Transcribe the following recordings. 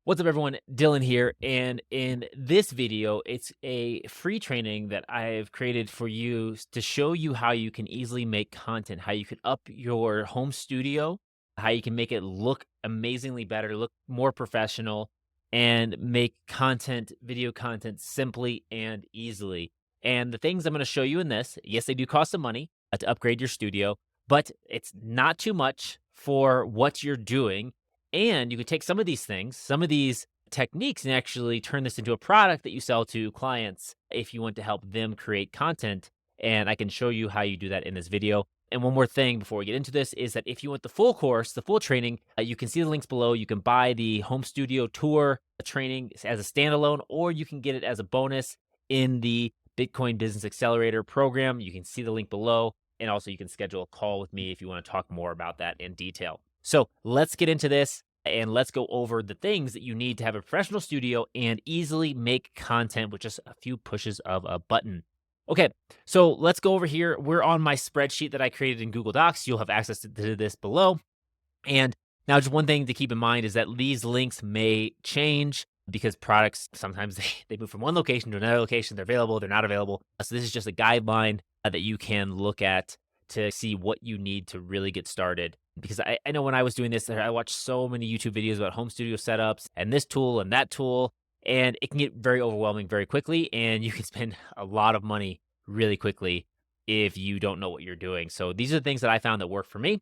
What's up, everyone? Dylan here. And in this video, it's a free training that I've created for you to show you how you can easily make content, how you can up your home studio, how you can make it look amazingly better, look more professional, and make content, video content simply and easily. And the things I'm going to show you in this, yes, they do cost some money to upgrade your studio, but it's not too much for what you're doing, and you could take some of these things, some of these techniques, and actually turn this into a product that you sell to clients if you want to help them create content. And I can show you how you do that in this video. And one more thing before we get into this is that if you want the full course, the full training, you can see the links below. You can buy the home studio tour training as a standalone, or you can get it as a bonus in the Bitcoin Business Accelerator program. You can see the link below. And also, you can schedule a call with me if you want to talk more about that in detail. So let's get into this and let's go over the things that you need to have a professional studio and easily make content with just a few pushes of a button. Okay, so let's go over here. We're on my spreadsheet that I created in Google Docs. You'll have access to this below. And now, just one thing to keep in mind is that these links may change because products sometimes they move from one location to another location. They're available, they're not available. So, this is just a guideline that you can look at to see what you need to really get started. Because I know when I was doing this, I watched so many YouTube videos about home studio setups and this tool and that tool, and it can get very overwhelming very quickly. And you can spend a lot of money really quickly if you don't know what you're doing. So, these are the things that I found that work for me.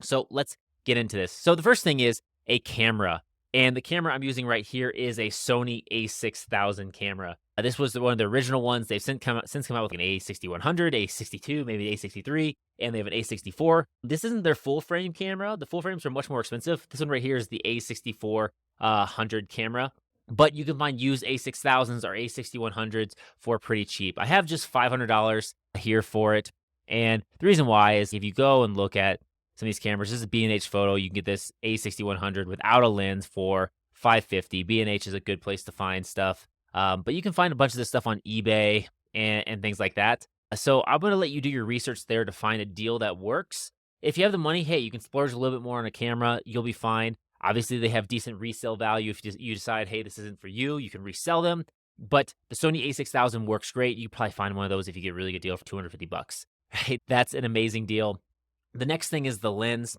So let's get into this. So the first thing is a camera. And the camera I'm using right here is a Sony a6000 camera. This was one of the original ones. They've since come out with an a6100, a62, maybe a63, and they have an a64. This isn't their full frame camera. The full frames are much more expensive. This one right here is the a6400 camera. But you can find used a6000s or a6100s for pretty cheap. I have just $500 here for it. And the reason why is if you go and look at some of these cameras, this is a B&H photo. You can get this A6100 without a lens for $550. B&H is a good place to find stuff. But you can find a bunch of this stuff on eBay and things like that. So I'm going to let you do your research there to find a deal that works. If you have the money, hey, you can splurge a little bit more on a camera. You'll be fine. Obviously, they have decent resale value. If you decide, hey, this isn't for you, you can resell them. But the Sony a6000 works great. You probably find one of those if you get a really good deal for $250. Right? That's an amazing deal. The next thing is the lens.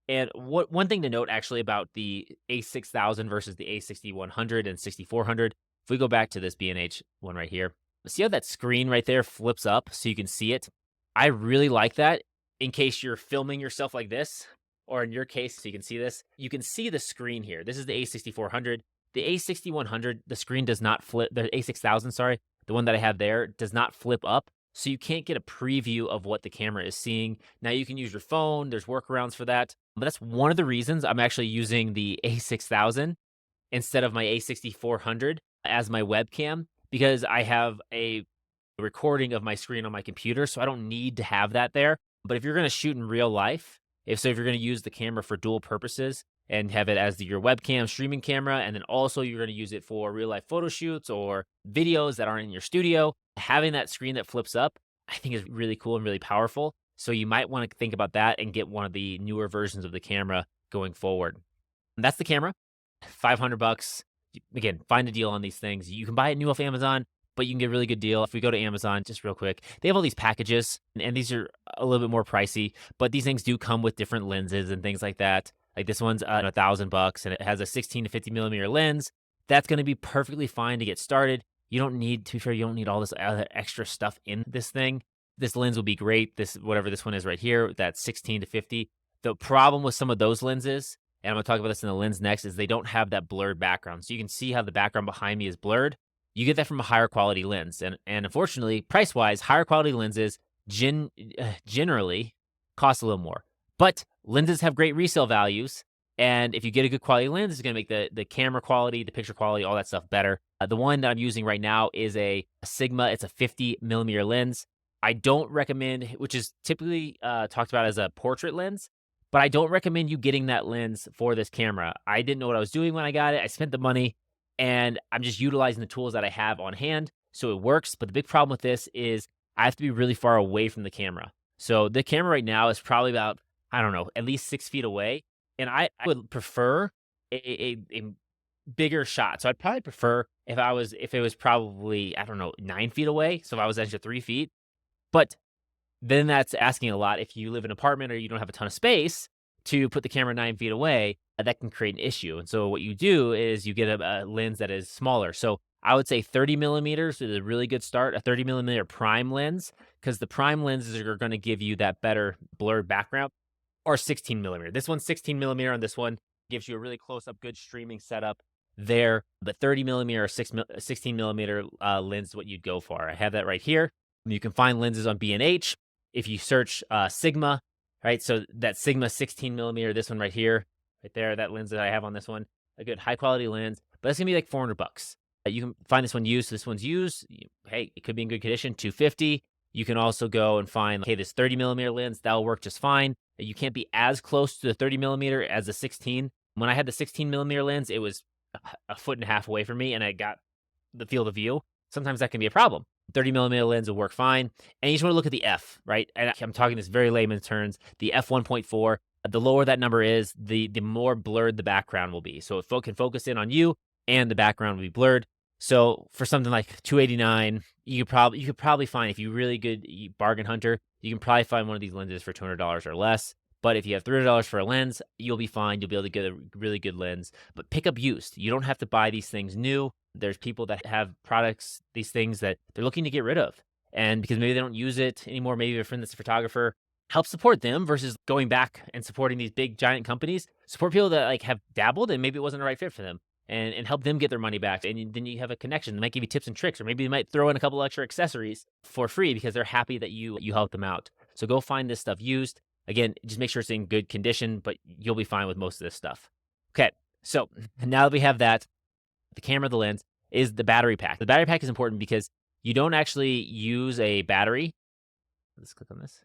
And one thing to note actually about the A6000 versus the A6100 and 6400, if we go back to this B&H one right here, see how that screen right there flips up so you can see it? I really like that in case you're filming yourself like this, or in your case, so you can see this. You can see the screen here. This is the A6400. The A6100, the screen does not flip. The A6000, sorry, the one that I have there does not flip up. So you can't get a preview of what the camera is seeing. Now you can use your phone. There's workarounds for that. But that's one of the reasons I'm actually using the A6000 instead of my A6400 as my webcam, because I have a recording of my screen on my computer. So I don't need to have that there. But if you're going to shoot in real life, if you're going to use the camera for dual purposes and have it as your webcam streaming camera, and then also you're going to use it for real life photo shoots or videos that aren't in your studio, having that screen that flips up, I think is really cool and really powerful. So you might want to think about that and get one of the newer versions of the camera going forward. And that's the camera, $500. Again, find a deal on these things. You can buy it new off Amazon, but you can get a really good deal. If we go to Amazon, just real quick, they have all these packages, and these are a little bit more pricey, but these things do come with different lenses and things like that. Like this one's $1,000, and it has a 16 to 50 millimeter lens. That's going to be perfectly fine to get started. You don't need, to be fair, you don't need all this other extra stuff in this thing. This lens will be great. Whatever this one is right here, that's 16 to 50. The problem with some of those lenses, and I'm going to talk about this in the lens next, is they don't have that blurred background. So you can see how the background behind me is blurred. You get that from a higher quality lens. And unfortunately, price-wise, higher quality lenses generally cost a little more. But lenses have great resale values. And if you get a good quality lens, it's going to make the camera quality, the picture quality, all that stuff better. The one that I'm using right now is a Sigma. It's a 50 millimeter lens. I don't recommend, which is typically talked about as a portrait lens, but I don't recommend you getting that lens for this camera. I didn't know what I was doing when I got it. I spent the money, and I'm just utilizing the tools that I have on hand, so it works. But the big problem with this is I have to be really far away from the camera. So the camera right now is probably about, I don't know, at least 6 feet away. And I would prefer a bigger shot. So I'd probably prefer if it was probably, I don't know, 9 feet away. So if I was extra 3 feet, but then that's asking a lot. If you live in an apartment or you don't have a ton of space to put the camera 9 feet away, that can create an issue. And so what you do is you get a lens that is smaller. So I would say 30 millimeters is a really good start, a 30 millimeter prime lens, because the prime lenses are going to give you that better blurred background, or 16 millimeter. This one's 16 millimeter on this one, gives you a really close up, good streaming setup there. But 30 millimeter or 16 millimeter lens is what you'd go for. I have that right here. You can find lenses on B&H if you search Sigma, right? So that Sigma 16 millimeter, this one right here, right there, that lens that I have on this one, a good high quality lens, but it's gonna be like $400. You can find this one used. This one's used. Hey, it could be in good condition, 250. You can also go and find, okay, this 30 millimeter lens, that'll work just fine. You can't be as close to the 30 millimeter as the 16. When I had the 16 millimeter lens, it was a foot and a half away from me and I got the field of view. Sometimes that can be a problem. 30 millimeter lens will work fine. And you just want to look at the F, right? And I'm talking this very layman's terms. The f1.4, the lower that number is, the more blurred the background will be. So it can focus in on you and the background will be blurred. So for something like 289, you could probably find, if you're really good bargain hunter, you can probably find one of these lenses for $200 or less. But if you have $300 for a lens, you'll be fine. You'll be able to get a really good lens. But pick up used. You don't have to buy these things new. There's people that have products, these things that they're looking to get rid of. And because maybe they don't use it anymore, maybe a friend that's a photographer, help support them versus going back and supporting these big giant companies. Support people that like have dabbled and maybe it wasn't the right fit for them, and help them get their money back. And then you have a connection. They might give you tips and tricks, or maybe they might throw in a couple extra accessories for free because they're happy that you help them out. So go find this stuff used. Again, just make sure it's in good condition, but you'll be fine with most of this stuff. Okay, so now that we have that, the camera, the lens, is the battery pack. The battery pack is important because you don't actually use a battery. Let's click on this.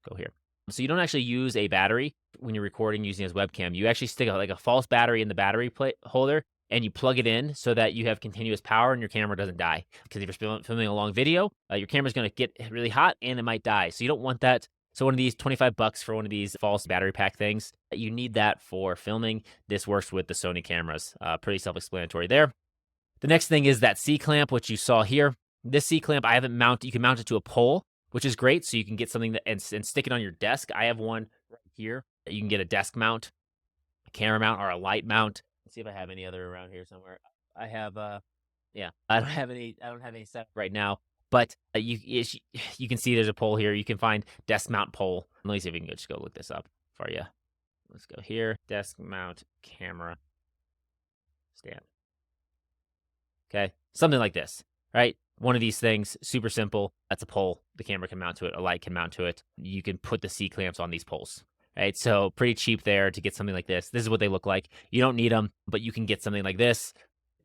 Go here. So you don't actually use a battery when you're recording using this webcam. You actually stick like a false battery in the battery plate holder and you plug it in so that you have continuous power and your camera doesn't die. Because if you're filming a long video, your camera's going to get really hot and it might die. So you don't want that. So one of these, $25 for one of these false battery pack things, you need that for filming. This works with the Sony cameras. Pretty self-explanatory there. The next thing is that C-clamp, which you saw here. This C-clamp, I haven't mounted. You can mount it to a pole, which is great. So you can get something and stick it on your desk. I have one right here. You can get a desk mount, a camera mount, or a light mount. Let's see if I have any other around here somewhere. I have, yeah, I don't have any set right now. But you can see there's a pole here. You can find desk mount pole. Let me see if we can just go look this up for you. Let's go here. Desk mount camera stand. Okay, something like this, right? One of these things, super simple. That's a pole. The camera can mount to it. A light can mount to it. You can put the C clamps on these poles, right? So pretty cheap there to get something like this. This is what they look like. You don't need them, but you can get something like this.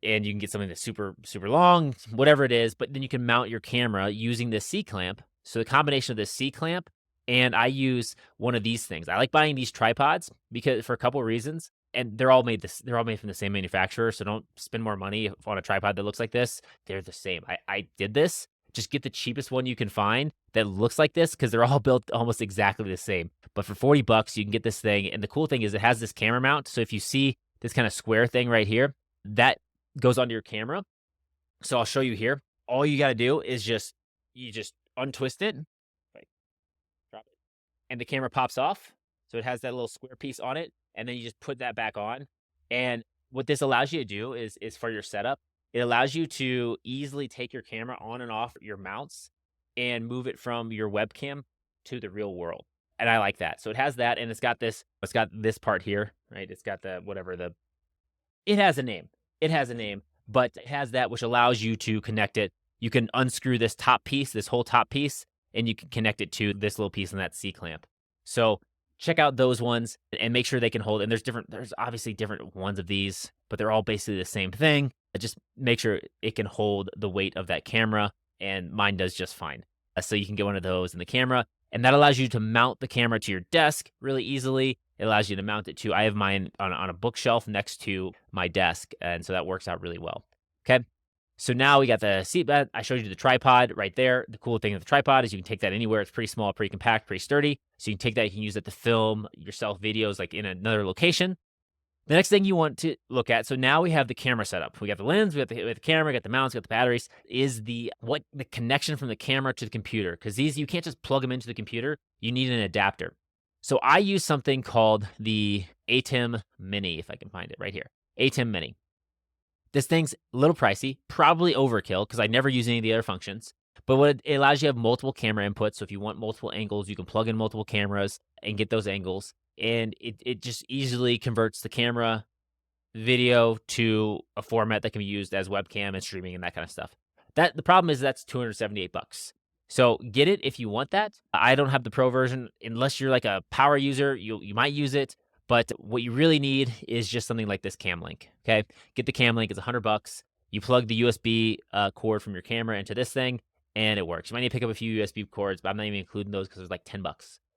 And you can get something that's super, super long, whatever it is, but then you can mount your camera using this C-clamp. So the combination of this C-clamp, and I use one of these things. I like buying these tripods because for a couple of reasons, and they're all made from the same manufacturer, so don't spend more money on a tripod that looks like this. They're the same. I did this. Just get the cheapest one you can find that looks like this because they're all built almost exactly the same. But for $40, you can get this thing. And the cool thing is it has this camera mount. So if you see this kind of square thing right here, that goes onto your camera. So I'll show you here. All you got to do is you just untwist it, right, drop it, and the camera pops off. So it has that little square piece on it, and then you just put that back on. And what this allows you to do is for your setup, it allows you to easily take your camera on and off your mounts and move it from your webcam to the real world. And I like that. So it has that, and it's got this part here, right? It's got it has a name. It has a name, but it has that which allows you to connect it. You can unscrew this top piece, this whole top piece, and you can connect it to this little piece on that C-clamp. So check out those ones and make sure they can hold. And there's obviously different ones of these, but they're all basically the same thing. Just make sure it can hold the weight of that camera, and mine does just fine. So you can get one of those in the camera, and that allows you to mount the camera to your desk really easily. It allows you to mount it to, I have mine on a bookshelf next to my desk, and so that works out really well. Okay. So now we got the seat bed. I showed you the tripod right there. The cool thing with the tripod is you can take that anywhere. It's pretty small, pretty compact, pretty sturdy. So you can take that, you can use it to film yourself videos like in another location. The next thing you want to look at, so now we have the camera setup. We got the lens, we got the camera, we got the mounts, we got the batteries. Is the connection from the camera to the computer? Because these you can't just plug them into the computer. You need an adapter. So I use something called the ATEM Mini, if I can find it right here. ATEM Mini. This thing's a little pricey, probably overkill because I never use any of the other functions. But what it allows you to have multiple camera inputs. So if you want multiple angles, you can plug in multiple cameras and get those angles. And it just easily converts the camera video to a format that can be used as webcam and streaming and that kind of stuff. The problem is that's $278. So get it if you want that. I don't have the pro version unless you're like a power user. You might use it, but what you really need is just something like this Cam Link. Okay, get the Cam Link. It's $100. You plug the USB cord from your camera into this thing, and it works. You might need to pick up a few USB cords, but I'm not even including those because it's like $10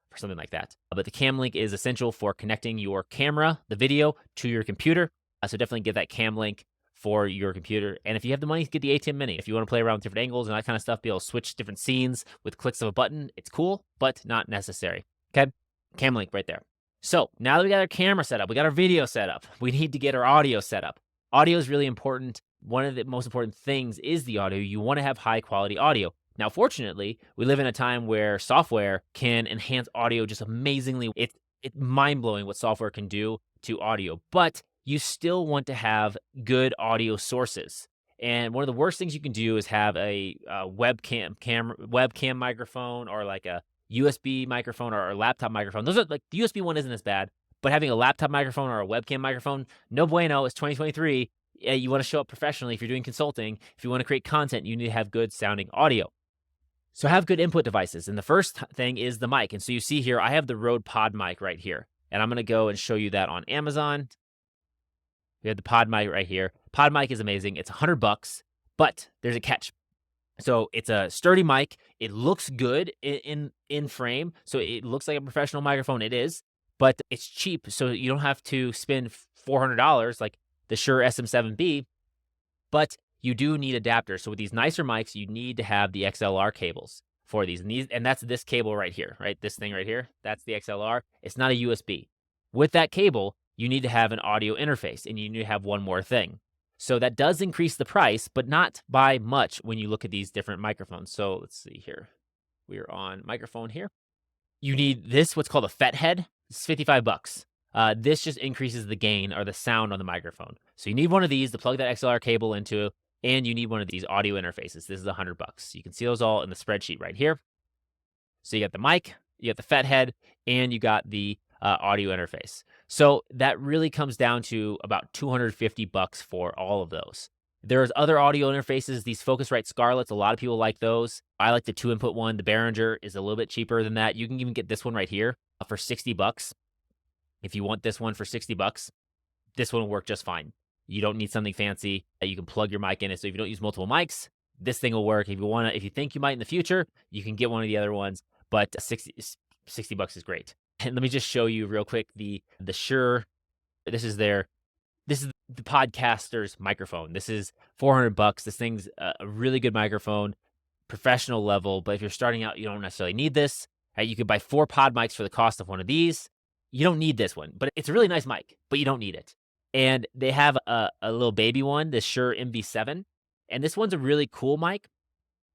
for something like that. But the Cam Link is essential for connecting your camera, the video, to your computer. So definitely get that Cam Link for your computer. And if you have the money, get the ATEM Mini. If you want to play around with different angles and that kind of stuff, be able to switch different scenes with clicks of a button, it's cool, but not necessary. Okay, Cam Link right there. So now that we got our camera set up, we got our video set up, we need to get our audio set up. Audio is really important. One of the most important things is the audio. You want to have high quality audio. Now, fortunately, we live in a time where software can enhance audio just amazingly. It's mind-blowing what software can do to audio, but you still want to have good audio sources. And one of the worst things you can do is have a webcam microphone or like a USB microphone or a laptop microphone. Those are like the USB one isn't as bad, but having a laptop microphone or a webcam microphone, no bueno. It's 2023. You want to show up professionally if you're doing consulting. If you want to create content, you need to have good sounding audio. So have good input devices. And the first thing is the mic. And so you see here, I have the Rode Pod mic right here. And I'm going to go and show you that on Amazon. We have the Pod mic right here. Pod mic is amazing. It's $100, but there's a catch. So it's a sturdy mic. It looks good in frame. So it looks like a professional microphone. It is, but it's cheap. So you don't have to spend $400 like the Shure SM7B, but you do need adapters. So with these nicer mics, you need to have the XLR cables for these. And that's this cable right here, right? This thing right here, that's the XLR. It's not a USB. With that cable, you need to have an audio interface, and you need to have one more thing. So that does increase the price, but not by much when you look at these different microphones. So let's see here. We are on microphone here. You need this, what's called a FET head. It's $55. This just increases the gain or the sound on the microphone. So you need one of these to plug that XLR cable into, and you need one of these audio interfaces. This is $100. You can see those all in the spreadsheet right here. So you got the mic, you got the FET head, and you got the audio interface. So that really comes down to about $250 for all of those. There's other audio interfaces, these Focusrite Scarletts. A lot of people like those. I like the 2-input one. The Behringer is a little bit cheaper than that. You can even get this one right here for $60. If you want this one for $60, this one will work just fine. You don't need something fancy. You can plug your mic in it. So if you don't use multiple mics, this thing will work. If you think you might in the future, you can get one of the other ones. But $60 is great. And let me just show you real quick the Shure. This is the podcaster's microphone. This is $400. This thing's a really good microphone, professional level. But if you're starting out, you don't necessarily need this. Right? You could buy 4 pod mics for the cost of one of these. You don't need this one, but it's a really nice mic, but you don't need it. And they have a little baby one, the Shure MV7. And this one's a really cool mic.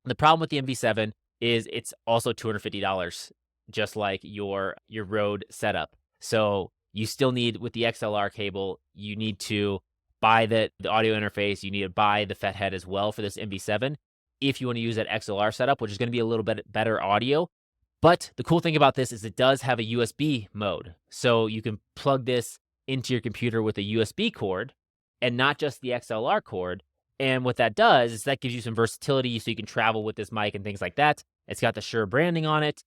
The problem with the MV7 is it's also $250. Just like your Rode setup. So you still need, with the XLR cable, you need to buy the audio interface. You need to buy the FET head as well for this MV7 if you want to use that XLR setup, which is going to be a little bit better audio. But the cool thing about this is it does have a USB mode. So you can plug this into your computer with a USB cord and not just the XLR cord. And what that does is that gives you some versatility so you can travel with this mic and things like that. It's got the Shure branding on it.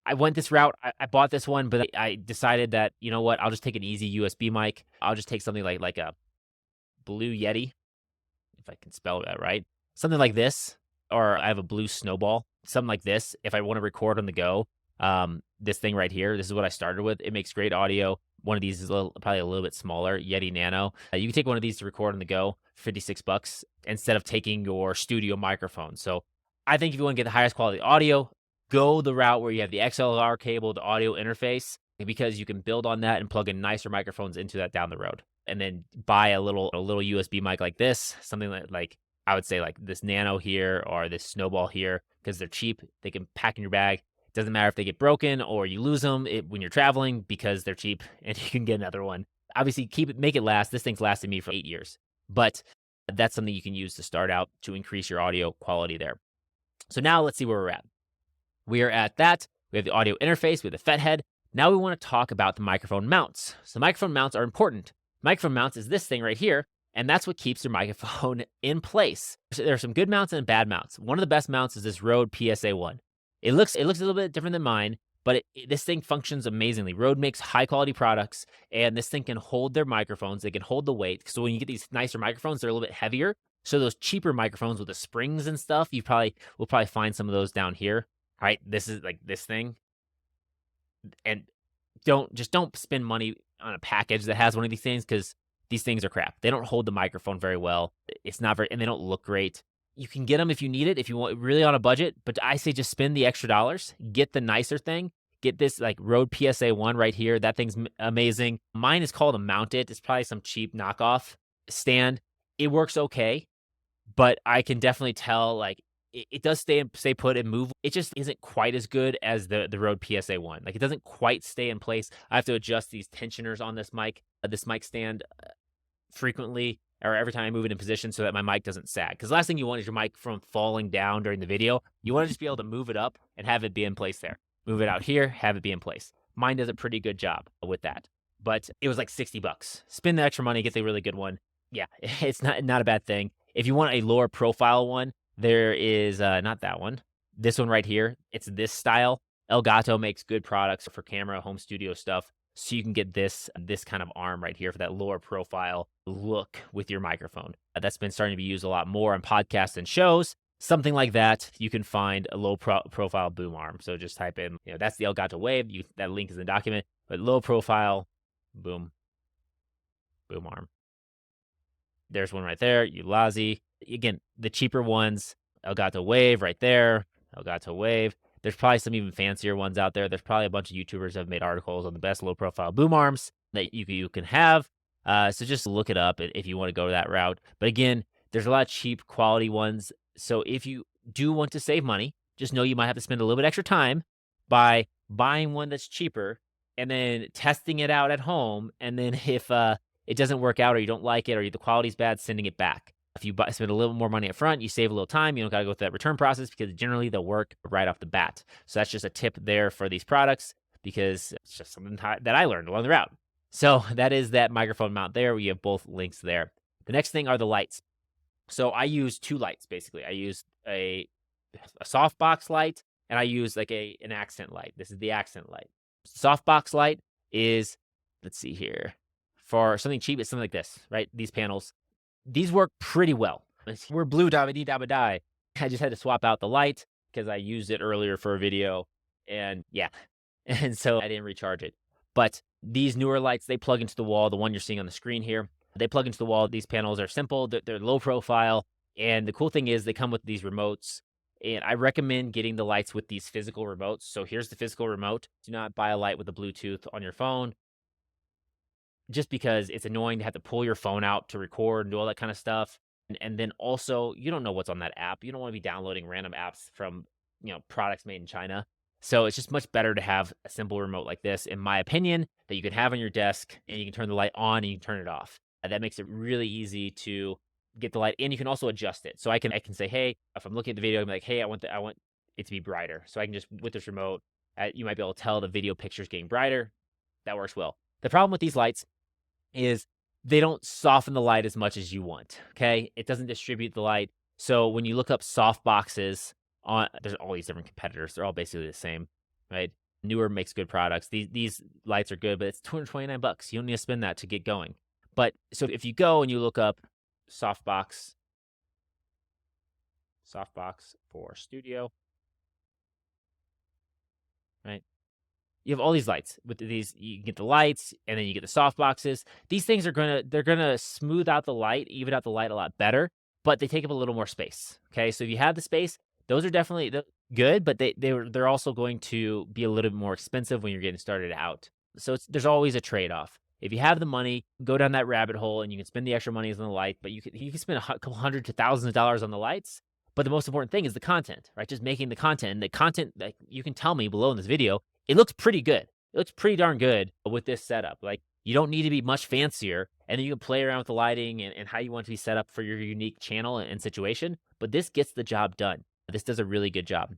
I went this route. I bought this one, but I decided that, you know what, I'll just take an easy USB mic. I'll just take something like a Blue Yeti, if I can spell that right. Something like this, or I have a Blue Snowball, something like this. If I want to record on the go, this thing right here, this is what I started with. It makes great audio. One of these is probably a little bit smaller, Yeti Nano. You can take one of these to record on the go, 56 bucks, instead of taking your studio microphone. So I think if you want to get the highest quality audio, go the route where you have the XLR cable, the audio interface, because you can build on that and plug in nicer microphones into that down the road. And then buy a little USB mic like this, something like I would say like this Nano here or this Snowball here, because they're cheap. They can pack in your bag. Doesn't matter if they get broken or you lose them when you're traveling because they're cheap and you can get another one. Obviously, make it last. This thing's lasted me for 8 years, but that's something you can use to start out to increase your audio quality there. So now let's see where we're at. We are at that. We have the audio interface with the FET head. Now we want to talk about the microphone mounts. So microphone mounts are important. Microphone mounts is this thing right here, and that's what keeps your microphone in place. So there are some good mounts and bad mounts. One of the best mounts is this Rode PSA-1. It looks a little bit different than mine, but this thing functions amazingly. Rode makes high quality products, and this thing can hold their microphones. They can hold the weight. So when you get these nicer microphones, they're a little bit heavier. So those cheaper microphones with the springs and stuff, will probably find some of those down here. Right? This is like this thing. And don't spend money on a package that has one of these things, because these things are crap. They don't hold the microphone very well. It's not very, and they don't look great. You can get them if you need it, if you want really on a budget, but I say just spend the extra dollars, get the nicer thing, get this like Rode PSA-1 right here. That thing's amazing. Mine is called a Mount It. It's probably some cheap knockoff stand. It works okay, but I can definitely tell like it does stay put and move. It just isn't quite as good as the Rode PSA-1. Like it doesn't quite stay in place. I have to adjust these tensioners on this mic stand frequently or every time I move it in position so that my mic doesn't sag. Because the last thing you want is your mic from falling down during the video. You want to just be able to move it up and have it be in place there. Move it out here, have it be in place. Mine does a pretty good job with that. But it was like 60 bucks. Spend the extra money, get the really good one. Yeah, it's not a bad thing. If you want a lower profile one, there is not that one. This one right here. It's this style. Elgato makes good products for camera, home studio stuff. So you can get this kind of arm right here for that lower profile look with your microphone. That's been starting to be used a lot more on podcasts and shows. Something like that, you can find a low profile boom arm. So just type in, that's the Elgato Wave. That link is in the document. But low profile boom arm. There's one right there, Ulazi. Again, the cheaper ones, Elgato Wave right there, Elgato Wave. There's probably some even fancier ones out there. There's probably a bunch of YouTubers that have made articles on the best low-profile boom arms that you can have. So just look it up if you want to go that route. But again, there's a lot of cheap quality ones. So if you do want to save money, just know you might have to spend a little bit extra time by buying one that's cheaper and then testing it out at home. And then if it doesn't work out or you don't like it or the quality's bad, sending it back. If you spend a little more money up front, you save a little time. You don't got to go through that return process because generally they'll work right off the bat. So that's just a tip there for these products because it's just something that I learned along the route. So that is that microphone mount there. We have both links there. The next thing are the lights. So I use two lights basically. I use a softbox light and I use like an accent light. This is the accent light. Softbox light is, let's see here. For something cheap, it's something like this, right? These panels. These work pretty well. We're blue dabba-dee dabba-die. I just had to swap out the light because I used it earlier for a video. And yeah, and so I didn't recharge it. But these newer lights, they plug into the wall. The one you're seeing on the screen here, they plug into the wall. These panels are simple. They're low profile. And the cool thing is they come with these remotes. And I recommend getting the lights with these physical remotes. So here's the physical remote. Do not buy a light with a Bluetooth on your phone, just because it's annoying to have to pull your phone out to record and do all that kind of stuff. And then also, you don't know what's on that app. You don't want to be downloading random apps from, products made in China. So it's just much better to have a simple remote like this, in my opinion, that you can have on your desk and you can turn the light on and you can turn it off. That makes it really easy to get the light in. You can also adjust it. So I can say, hey, if I'm looking at the video, I'm like, hey, I want it to be brighter. So I can just, with this remote, you might be able to tell the video picture's getting brighter. That works well. The problem with these lights is they don't soften the light as much as you want, okay? It doesn't distribute the light. So when you look up soft boxes, there's all these different competitors. They're all basically the same, right? Newer makes good products. These lights are good, but it's $229. You don't need to spend that to get going. But so if you go and you look up softbox for studio, right? you have all these lights. With these, you get the lights, and then you get the soft boxes. These things they're gonna smooth out the light, even out the light a lot better, but they take up a little more space. Okay, so if you have the space, those are definitely good, but they're also going to be a little bit more expensive when you're getting started out. So there's always a trade off. If you have the money, go down that rabbit hole, and you can spend the extra money on the light, but you can spend couple hundred to thousands of dollars on the lights. But the most important thing is the content, right? Just making the content. And the content, like, you can tell me below in this video, it looks pretty good. It looks pretty darn good with this setup. Like, you don't need to be much fancier, and then you can play around with the lighting and how you want it to be set up for your unique channel and situation. But this gets the job done. This does a really good job.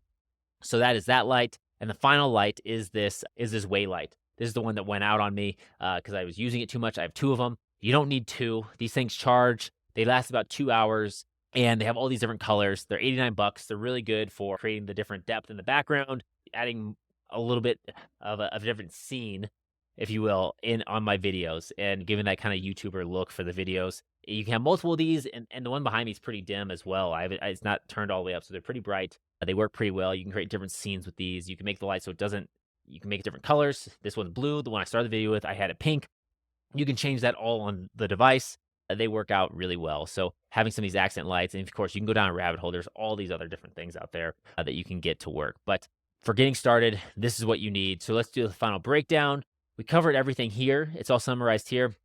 So that is that light, and the final light is this way light. This is the one that went out on me because I was using it too much. I have two of them. You don't need two. These things charge. They last about 2 hours, and they have all these different colors. They're 89 bucks. They're really good for creating the different depth in the background, adding a little bit of a different scene, if you will, in on my videos, and giving that kind of YouTuber look for the videos. You can have multiple of these, and the one behind me is pretty dim as well. It's not turned all the way up, so they're pretty bright. They work pretty well. You can create different scenes with these. You can make the light so it doesn't. You can make different colors. This one's blue. The one I started the video with, I had it pink. You can change that all on the device. They work out really well. So having some of these accent lights, and of course, you can go down a rabbit hole. There's all these other different things out there that you can get to work. But for getting started, this is what you need. So let's do the final breakdown. We covered everything here. It's all summarized here,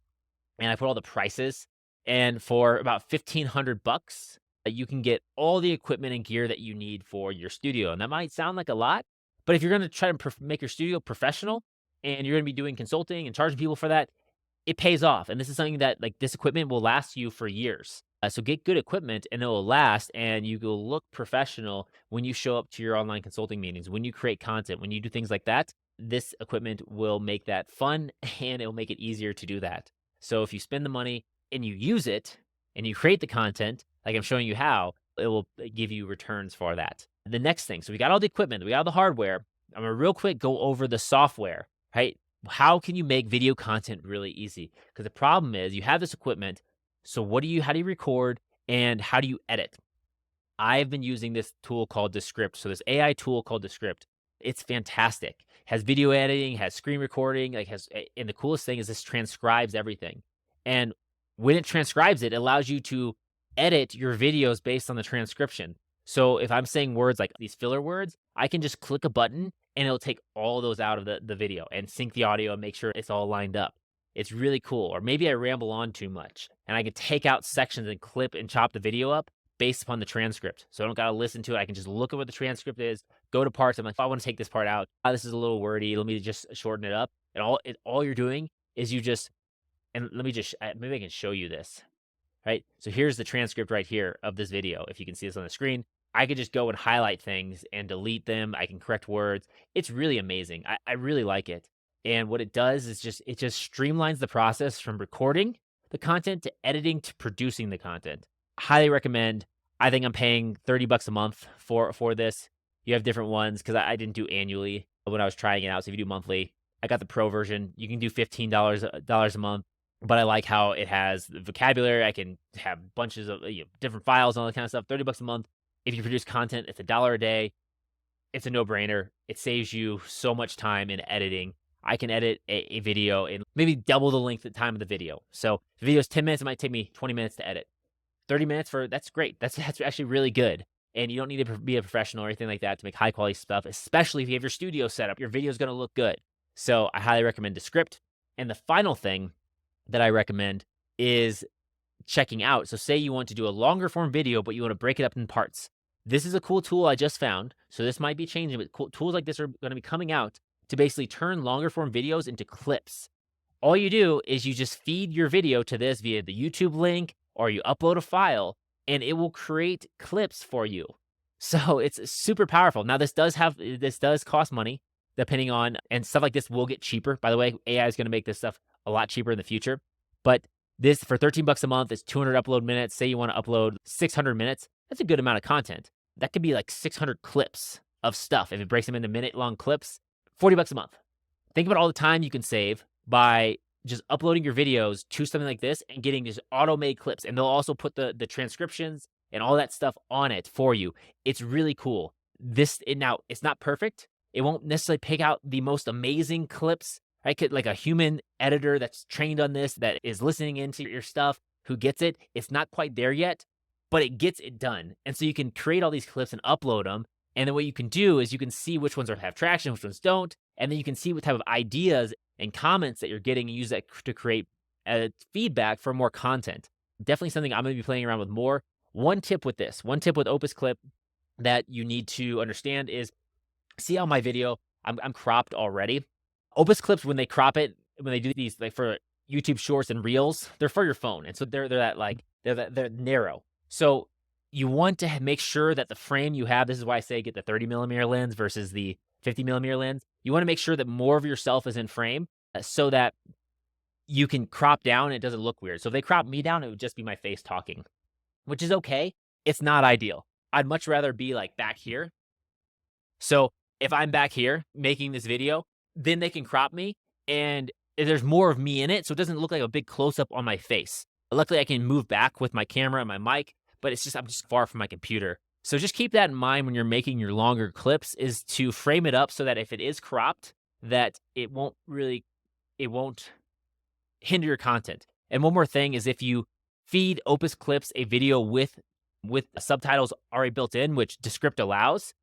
and I put all the prices. And for about 1,500 bucks, you can get all the equipment and gear that you need for your studio. And that might sound like a lot, but if you're going to try to make your studio professional, and you're going to be doing consulting and charging people for that, it pays off. And this is something that, like, this equipment will last you for years. So get good equipment, and it will last, and you will look professional when you show up to your online consulting meetings, when you create content, when you do things like that. This equipment will make that fun, and it will make it easier to do that. So if you spend the money and you use it and you create the content, like I'm showing you how, it will give you returns for that. The next thing, so we got all the equipment, we got all the hardware. I'm gonna real quick go over the software, right? How can you make video content really easy? Because the problem is you have this equipment. So how do you record, and how do you edit? I've been using this tool called Descript. So this AI tool called Descript. It's fantastic. Has video editing, has screen recording, and the coolest thing is this transcribes everything. And when it transcribes it, it allows you to edit your videos based on the transcription. So if I'm saying words like these filler words, I can just click a button, and it'll take all those out of the video and sync the audio and make sure it's all lined up. It's really cool. Or maybe I ramble on too much, and I can take out sections and clip and chop the video up based upon the transcript. So I don't got to listen to it. I can just look at what the transcript is, go to parts. I'm like, oh, I want to take this part out. This is a little wordy. Let me just shorten it up. And all you're doing is maybe I can show you this, right? So here's the transcript right here of this video. If you can see this on the screen, I could just go and highlight things and delete them. I can correct words. It's really amazing. I really like it. And what it does is it just streamlines the process from recording the content to editing to producing the content. Highly recommend. I think I'm paying 30 bucks a month for this. You have different ones because I didn't do annually when I was trying it out. So if you do monthly, I got the pro version. You can do $15 a month, but I like how it has the vocabulary. I can have bunches of different files and all that kind of stuff. 30 bucks a month. If you produce content, it's $1 a day. It's a no-brainer. It saves you so much time in editing. I can edit a video in maybe double the length of time of the video. So if the video is 10 minutes, it might take me 20 minutes to edit. 30 minutes that's great. That's actually really good. And you don't need to be a professional or anything like that to make high quality stuff, especially if you have your studio set up. Your video is going to look good. So I highly recommend Descript. And the final thing that I recommend is checking out. So say you want to do a longer form video, but you want to break it up in parts. This is a cool tool I just found. So this might be changing, but tools like this are going to be coming out to basically turn longer form videos into clips. All you do is you just feed your video to this via the YouTube link, or you upload a file, and it will create clips for you. So it's super powerful. Now this does cost money, depending on, and stuff like this will get cheaper. By the way, AI is going to make this stuff a lot cheaper in the future. But this, for 13 bucks a month, is 200 upload minutes. Say you want to upload 600 minutes. That's a good amount of content. That could be like 600 clips of stuff. If it breaks them into minute-long clips, 40 bucks a month. Think about all the time you can save by just uploading your videos to something like this and getting just auto-made clips. And they'll also put the transcriptions and all that stuff on it for you. It's really cool. Now, it's not perfect. It won't necessarily pick out the most amazing clips. I could like a human editor that's trained on this, that is listening into your stuff, who gets it. It's not quite there yet, but it gets it done. And so you can create all these clips and upload them. And then what you can do is you can see which ones have traction, which ones don't. And then you can see what type of ideas and comments that you're getting and use that to create feedback for more content. Definitely something I'm going to be playing around with more. One tip with Opus Clip that you need to understand is, see how my video, I'm cropped already. Opus Clips, when they crop it, when they do these like for YouTube Shorts and Reels, they're for your phone, and so they're narrow. So you want to make sure that the frame you have. This is why I say get the 30mm lens versus the 50mm lens. You want to make sure that more of yourself is in frame, so that you can crop down and it doesn't look weird. So if they crop me down, it would just be my face talking, which is okay. It's not ideal. I'd much rather be like back here. So if I'm back here making this video, then they can crop me and there's more of me in it. So it doesn't look like a big close up on my face. Luckily, I can move back with my camera and my mic, but I'm just far from my computer. So just keep that in mind when you're making your longer clips, is to frame it up so that if it is cropped, that it won't hinder your content. And one more thing is, if you feed Opus Clips a video with subtitles already built in, which Descript allows,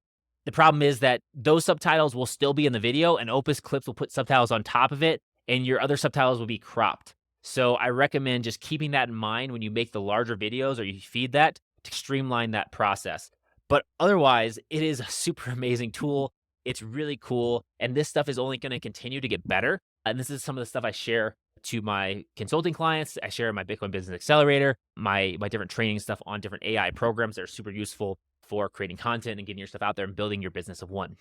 the problem is that those subtitles will still be in the video and Opus Clips will put subtitles on top of it and your other subtitles will be cropped. So I recommend just keeping that in mind when you make the larger videos or you feed that, to streamline that process. But otherwise, it is a super amazing tool. It's really cool. And this stuff is only going to continue to get better. And this is some of the stuff I share to my consulting clients. I share my Bitcoin Business Accelerator, my different training stuff on different AI programs that are super useful for creating content and getting your stuff out there and building your business of one.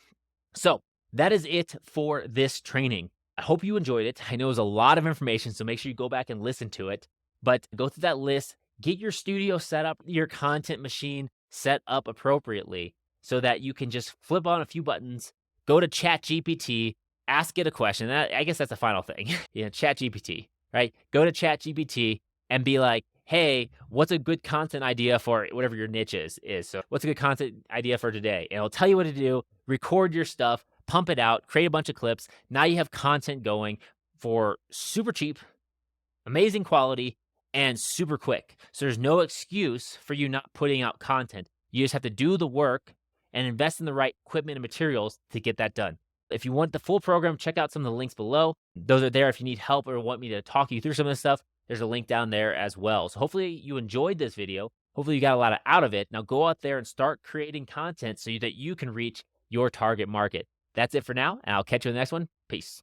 So that is it for this training. I hope you enjoyed it. I know it was a lot of information, so make sure you go back and listen to it. But go through that list, get your studio set up, your content machine set up appropriately so that you can just flip on a few buttons, go to ChatGPT, ask it a question. I guess that's the final thing. ChatGPT, right? Go to ChatGPT and be like, hey, what's a good content idea for whatever your niche is? So what's a good content idea for today? And it'll tell you what to do, record your stuff, pump it out, create a bunch of clips. Now you have content going for super cheap, amazing quality, and super quick. So there's no excuse for you not putting out content. You just have to do the work and invest in the right equipment and materials to get that done. If you want the full program, check out some of the links below. Those are there if you need help or want me to talk you through some of this stuff. There's a link down there as well. So hopefully you enjoyed this video. Hopefully you got a lot out of it. Now go out there and start creating content so that you can reach your target market. That's it for now, and I'll catch you in the next one. Peace.